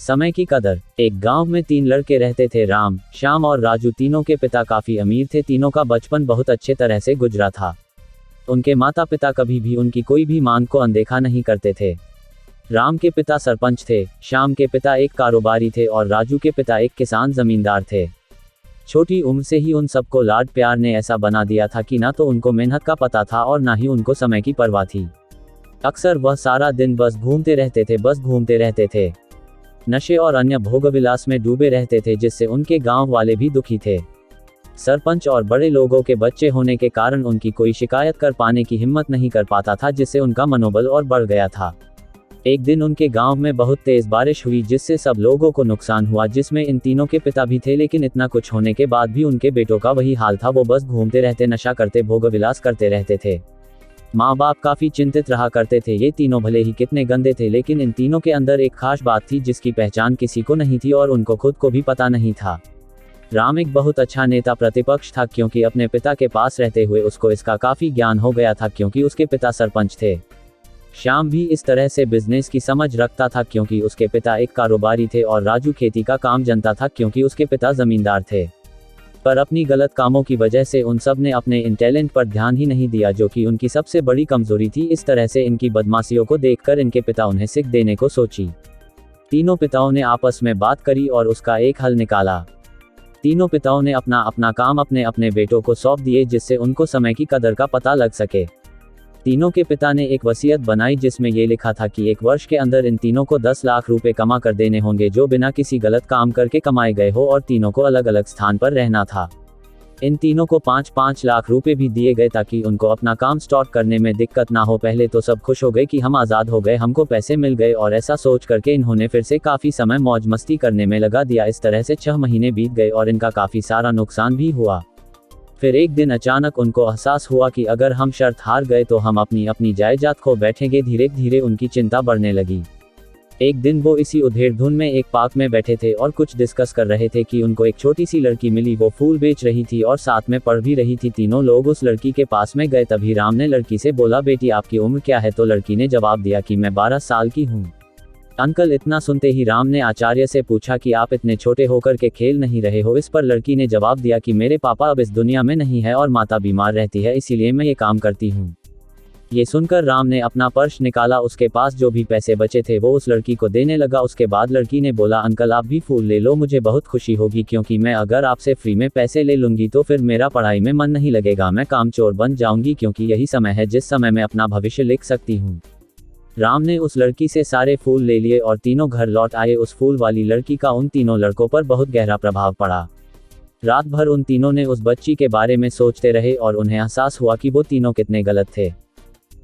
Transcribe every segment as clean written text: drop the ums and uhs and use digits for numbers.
समय की कदर। एक गांव में 3 लड़के रहते थे, राम, श्याम और राजू। तीनों के पिता काफी अमीर थे। तीनों का बचपन बहुत अच्छे तरह से गुजरा था। उनके माता पिता कभी भी उनकी कोई भी मांग को अनदेखा नहीं करते थे। राम के पिता सरपंच थे, श्याम के पिता एक कारोबारी थे और राजू के पिता एक किसान जमींदार थे। छोटी उम्र से ही उन सबको लाड प्यार ने ऐसा बना दिया था कि ना तो उनको मेहनत का पता था और ना ही उनको समय की परवाह थी। अक्सर वह सारा दिन बस घूमते रहते थे। नशे और अन्य भोगविलास में डूबे रहते थे, जिससे उनके गांव वाले भी दुखी थे। सरपंच और बड़े लोगों के बच्चे होने के कारण उनकी कोई शिकायत कर पाने की हिम्मत नहीं कर पाता था, जिससे उनका मनोबल और बढ़ गया था। एक दिन उनके गांव में बहुत तेज बारिश हुई, जिससे सब लोगों को नुकसान हुआ, जिसमें इन तीनों के पिता भी थे। लेकिन इतना कुछ होने के बाद भी उनके बेटों का वही हाल था। वो बस घूमते रहते, नशा करते, भोगविलास करते रहते थे। माँ बाप काफी चिंतित रहा करते थे। ये तीनों भले ही कितने गंदे थे, लेकिन इन तीनों के अंदर एक खास बात थी जिसकी पहचान किसी को नहीं थी और उनको खुद को भी पता नहीं था। राम एक बहुत अच्छा नेता प्रतिपक्ष था, क्योंकि अपने पिता के पास रहते हुए उसको इसका काफी ज्ञान हो गया था, क्योंकि उसके पिता सरपंच थे। श्याम भी इस तरह से बिजनेस की समझ रखता था, क्योंकि उसके पिता एक कारोबारी थे और राजू खेती का काम जानता था, क्योंकि उसके पिता जमींदार थे। पर अपनी गलत कामों की वजह से उन सब ने अपने इन टैलेंट पर ध्यान ही नहीं दिया, जो कि उनकी सबसे बड़ी कमजोरी थी। इस तरह से इनकी बदमाशियों को देखकर इनके पिता उन्हें शिक्षा देने को सोची। तीनों पिताओं ने आपस में बात करी और उसका एक हल निकाला। तीनों पिताओं ने अपना अपना काम अपने अपने बेटों को सौंप दिए, जिससे उनको समय की कदर का पता लग सके। तीनों के पिता ने एक वसीयत बनाई, जिसमें ये लिखा था कि 1 वर्ष के अंदर इन तीनों को 10 लाख रुपए कमा कर देने होंगे, जो बिना किसी गलत काम करके कमाए गए हो, और तीनों को अलग अलग स्थान पर रहना था। इन तीनों को 5-5 लाख रुपए भी दिए गए, ताकि उनको अपना काम स्टार्ट करने में दिक्कत ना हो। पहले तो सब खुश हो गए कि हम आज़ाद हो गए, हमको पैसे मिल गए, और ऐसा सोच करके इन्होंने फिर से काफ़ी समय मौज मस्ती करने में लगा दिया। इस तरह से 6 महीने बीत गए और इनका काफ़ी सारा नुकसान भी हुआ। फिर एक दिन अचानक उनको एहसास हुआ कि अगर हम शर्त हार गए तो हम अपनी अपनी जायदाद खो बैठेंगे। धीरे धीरे उनकी चिंता बढ़ने लगी। एक दिन वो इसी उधेड़-धुन में एक पार्क में बैठे थे और कुछ डिस्कस कर रहे थे कि उनको एक छोटी सी लड़की मिली। वो फूल बेच रही थी और साथ में पढ़ भी रही थी। तीनों लोग उस लड़की के पास में गए। तभी राम ने लड़की से बोला, बेटी आपकी उम्र क्या है? तो लड़की ने जवाब दिया कि मैं 12 साल की हूँ। अंकल, इतना सुनते ही राम ने आचार्य से पूछा कि आप इतने छोटे होकर के खेल नहीं रहे हो? इस पर लड़की ने जवाब दिया कि मेरे पापा अब इस दुनिया में नहीं है और माता बीमार रहती है, इसीलिए मैं ये काम करती हूँ। ये सुनकर राम ने अपना पर्स निकाला। उसके पास जो भी पैसे बचे थे वो उस लड़की को देने लगा। उसके बाद लड़की ने बोला, अंकल आप भी फूल ले लो, मुझे बहुत खुशी होगी, क्योंकि मैं अगर आपसे फ्री में पैसे ले लूंगी तो फिर मेरा पढ़ाई में मन नहीं लगेगा, मैं कामचोर बन जाऊंगी, क्योंकि यही समय है जिस समय मैं अपना भविष्य लिख सकती हूँ। राम ने उस लड़की से सारे फूल ले लिए और तीनों घर लौट आए। उस फूल वाली लड़की का उन तीनों लड़कों पर बहुत गहरा प्रभाव पड़ा। रात भर उन तीनों ने उस बच्ची के बारे में सोचते रहे और उन्हें एहसास हुआ कि वो तीनों कितने गलत थे।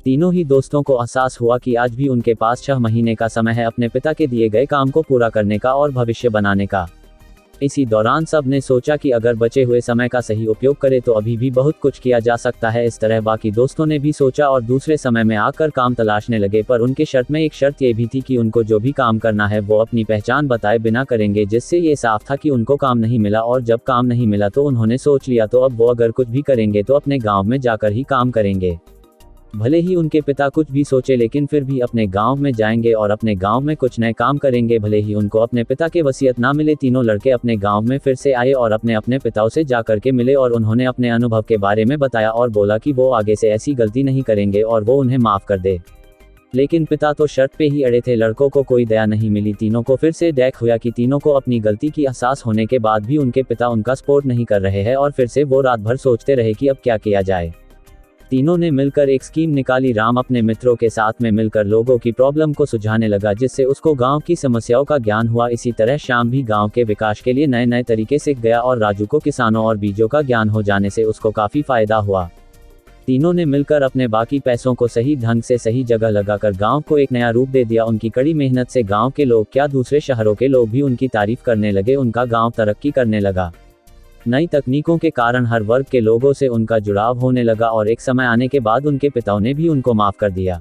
तीनों ही दोस्तों को एहसास हुआ कि आज भी उनके पास 6 महीने का समय है अपने पिता के दिए गए काम को पूरा करने का और भविष्य बनाने का। इसी दौरान सब ने सोचा कि अगर बचे हुए समय का सही उपयोग करें तो अभी भी बहुत कुछ किया जा सकता है। इस तरह बाकी दोस्तों ने भी सोचा और दूसरे समय में आकर काम तलाशने लगे। पर उनके शर्त में एक शर्त ये भी थी कि उनको जो भी काम करना है वो अपनी पहचान बताए बिना करेंगे, जिससे ये साफ था कि उनको काम नहीं मिला। और जब काम नहीं मिला तो उन्होंने सोच लिया तो अब वो अगर कुछ भी करेंगे तो अपने गाँव में जाकर ही काम करेंगे। भले ही उनके पिता कुछ भी सोचे, लेकिन फिर भी अपने गांव में जाएंगे और अपने गांव में कुछ नए काम करेंगे। भले ही उनको अपने पिता के वसीयत ना मिले। तीनों लड़के अपने गांव में फिर से आए और अपने अपने पिताओं से जाकर के मिले और उन्होंने अपने अनुभव के बारे में बताया और बोला कि वो आगे से ऐसी गलती नहीं करेंगे और वो उन्हें माफ कर दे। लेकिन पिता तो शर्त पे ही अड़े थे। लड़कों को कोई दया नहीं मिली। तीनों को फिर से देख हुआ कि तीनों को अपनी गलती की एहसास होने के बाद भी उनके पिता उनका सपोर्ट नहीं कर रहे हैं और फिर से वो रात भर सोचते रहे कि अब क्या किया जाए। तीनों ने मिलकर एक स्कीम निकाली। राम अपने मित्रों के साथ में मिलकर लोगों की प्रॉब्लम को सुलझाने लगा, जिससे उसको गांव की समस्याओं का ज्ञान हुआ। इसी तरह श्याम भी गांव के विकास के लिए नए नए तरीके सीख गया और राजू को किसानों और बीजों का ज्ञान हो जाने से उसको काफी फायदा हुआ। तीनों ने मिलकर अपने बाकी पैसों को सही ढंग से सही जगह लगाकर गांव को एक नया रूप दे दिया। उनकी कड़ी मेहनत से गांव के लोग क्या, दूसरे शहरों के लोग भी उनकी तारीफ करने लगे। उनका गांव तरक्की करने लगा। नई तकनीकों के कारण हर वर्ग के लोगों से उनका जुड़ाव होने लगा और एक समय आने के बाद उनके पिताओं ने भी उनको माफ कर दिया।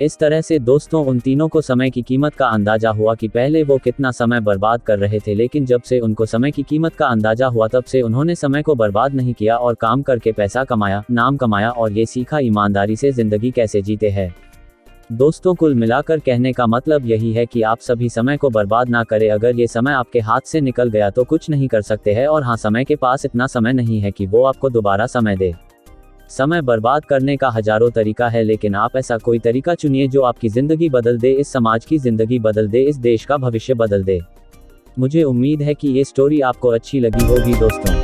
इस तरह से दोस्तों, उन तीनों को समय की कीमत का अंदाजा हुआ कि पहले वो कितना समय बर्बाद कर रहे थे, लेकिन जब से उनको समय की कीमत का अंदाजा हुआ तब से उन्होंने समय को बर्बाद नहीं किया और काम करके पैसा कमाया, नाम कमाया और ये सीखा ईमानदारी से जिंदगी कैसे जीते हैं। दोस्तों, कुल मिलाकर कहने का मतलब यही है कि आप सभी समय को बर्बाद ना करें। अगर ये समय आपके हाथ से निकल गया तो कुछ नहीं कर सकते हैं, और हाँ, समय के पास इतना समय नहीं है कि वो आपको दोबारा समय दे। समय बर्बाद करने का हजारों तरीका है, लेकिन आप ऐसा कोई तरीका चुनिए जो आपकी जिंदगी बदल दे, इस समाज की जिंदगी बदल दे, इस देश का भविष्य बदल दे। मुझे उम्मीद है कि ये स्टोरी आपको अच्छी लगी होगी दोस्तों।